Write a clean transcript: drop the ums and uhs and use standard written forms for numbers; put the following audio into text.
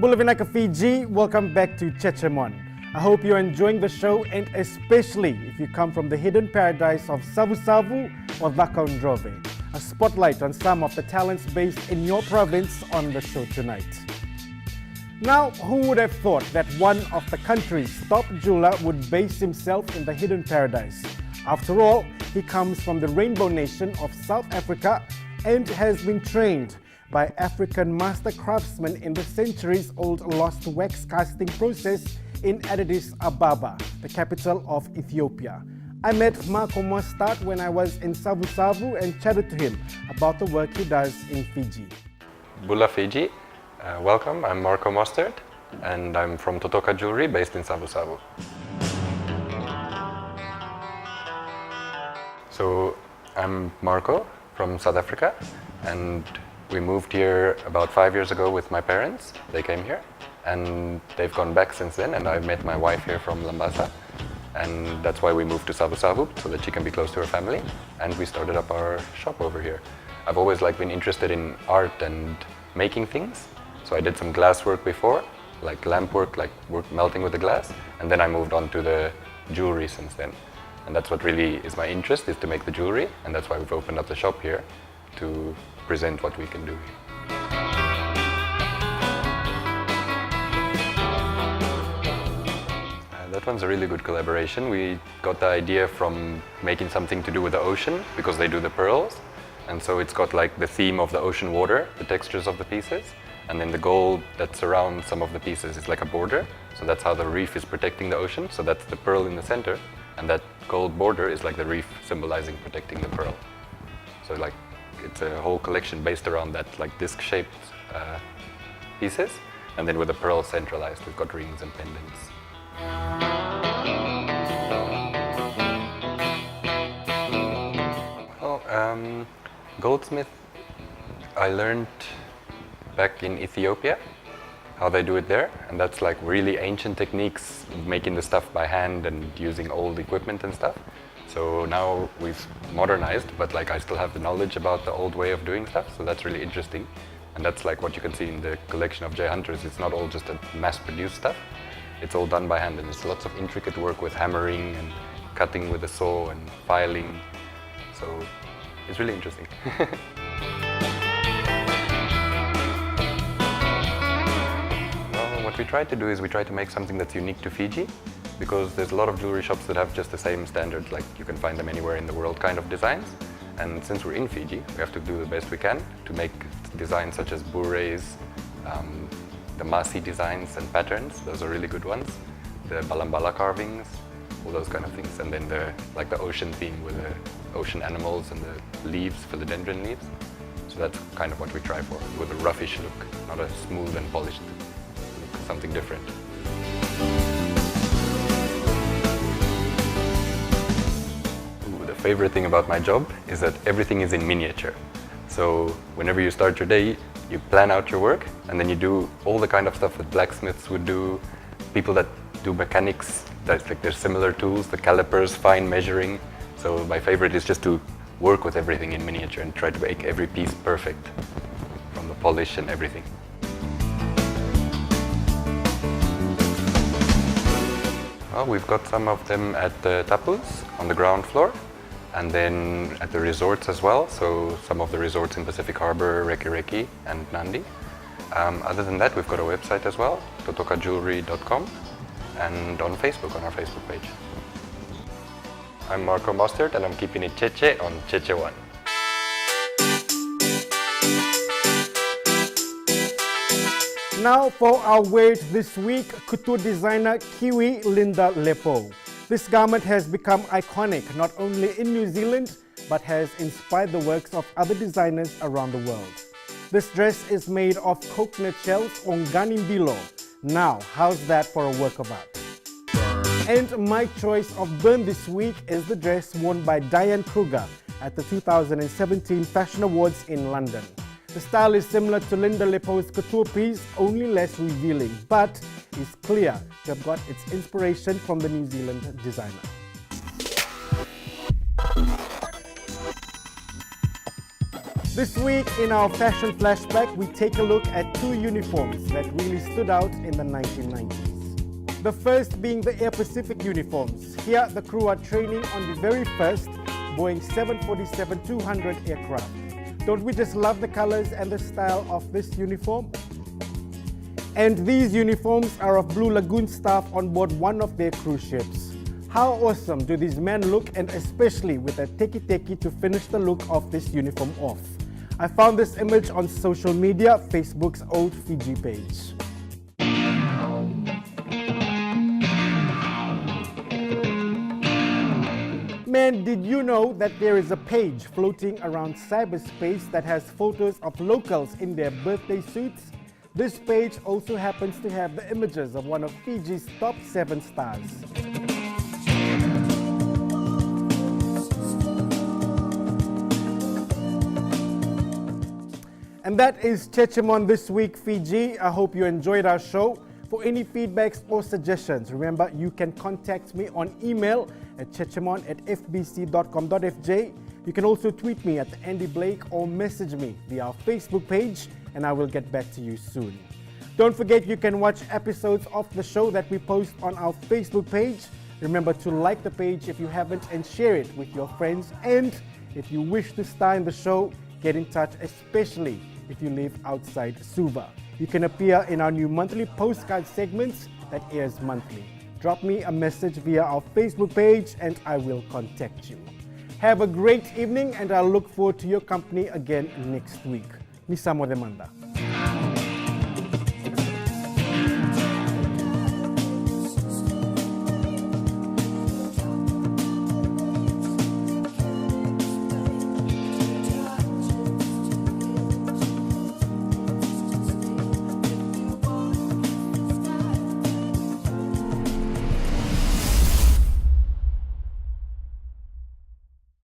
Bulavinaka Fiji, welcome back to Jejemon. I hope you're enjoying the show, and especially if you come from the hidden paradise of Savusavu or Vakondrove. A spotlight on some of the talents based in your province on the show tonight. Now, who would have thought that one of the country's top jeweler would base himself in the hidden paradise? After all, he comes from the Rainbow Nation of South Africa and has been trained by African master craftsmen in the centuries-old lost wax casting process in Addis Ababa, the capital of Ethiopia. I met Marco Mostert when I was in Savusavu and chatted to him about the work he does in Fiji. Bula Fiji, welcome. I'm Marco Mostert and I'm from Totoka Jewellery based in Savusavu. So I'm Marco from South Africa, and we moved here about 5 years ago with my parents. They came here and they've gone back since then, and I met my wife here from Lambasa, and that's why we moved to Savusavu, so that she can be close to her family, and we started up our shop over here. I've always been interested in art and making things, so I did some glass work before, like lamp work, melting with the glass, and then I moved on to the jewelry since then. And that's what really is my interest, is to make the jewelry, and that's why we've opened up the shop here to present what we can do here. That one's a really good collaboration. We got the idea from making something to do with the ocean, because they do the pearls, and so it's got the theme of the ocean water, the textures of the pieces, and then the gold that surrounds some of the pieces is like a border, so that's how the reef is protecting the ocean, so that's the pearl in the center, and that gold border is like the reef symbolizing protecting the pearl. So it's a whole collection based around that disc-shaped pieces, and then with the pearl centralized, we've got rings and pendants. Well, goldsmith, I learned back in Ethiopia how they do it there, and that's really ancient techniques, making the stuff by hand and using old equipment and stuff. So now we've modernized, but I still have the knowledge about the old way of doing stuff, so that's really interesting. And that's what you can see in the collection of J Hunters. It's not all just a mass-produced stuff, it's all done by hand, and there's lots of intricate work with hammering and cutting with a saw and filing, so it's really interesting. Well, what we try to do is we try to make something that's unique to Fiji, because there's a lot of jewelry shops that have just the same standards, you can find them anywhere in the world kind of designs. And since we're in Fiji, we have to do the best we can to make designs such as bourrees, the masi designs and patterns, those are really good ones, the balambala carvings, all those kind of things, and then the ocean theme with the ocean animals and the leaves, philodendron leaves. So that's kind of what we try for, with a roughish look, not a smooth and polished look, something different. The favorite thing about my job is that everything is in miniature. So whenever you start your day, you plan out your work, and then you do all the kind of stuff that blacksmiths would do, people that do mechanics, there's similar tools, the calipers, fine measuring. So my favorite is just to work with everything in miniature and try to make every piece perfect, from the polish and everything. Well, we've got some of them at the Tapus on the ground floor, and then at the resorts as well, so some of the resorts in Pacific Harbor, Reki Reki and Nandi. Other than that, we've got a website as well, totokajewellery.com, and on Facebook, on our Facebook page. I'm Marco Mostert, and I'm keeping it Cheche on Jejemon. Now for our weight this week, couture designer Kiwi Linda Lepo. This garment has become iconic not only in New Zealand, but has inspired the works of other designers around the world. This dress is made of coconut shells or ganimbilo. Now, how's that for a work of art? And my choice of burn this week is the dress worn by Diane Kruger at the 2017 Fashion Awards in London. The style is similar to Linda Lepo's couture piece, only less revealing, but is clear to have got its inspiration from the New Zealand designer. This week in our fashion flashback, we take a look at two uniforms that really stood out in the 1990s. The first being the Air Pacific uniforms. Here, the crew are training on the very first Boeing 747-200 aircraft. Don't we just love the colors and the style of this uniform? And these uniforms are of Blue Lagoon staff on board one of their cruise ships. How awesome do these men look, and especially with a teki-teki to finish the look of this uniform off. I found this image on social media, Facebook's Old Fiji page. Man, did you know that there is a page floating around cyberspace that has photos of locals in their birthday suits? This page also happens to have the images of one of Fiji's top 7 stars. And that is Jejemon This Week Fiji. I hope you enjoyed our show. For any feedbacks or suggestions, remember you can contact me on email at jejemon@fbc.com.fj. You can also tweet me at Andy Blake or message me via our Facebook page, and I will get back to you soon. Don't forget you can watch episodes of the show that we post on our Facebook page. Remember to like the page if you haven't and share it with your friends. And if you wish to star in the show, get in touch, especially if you live outside Suva. You can appear in our new monthly postcard segments that airs monthly. Drop me a message via our Facebook page and I will contact you. Have a great evening and I'll look forward to your company again next week. Misamo demanda.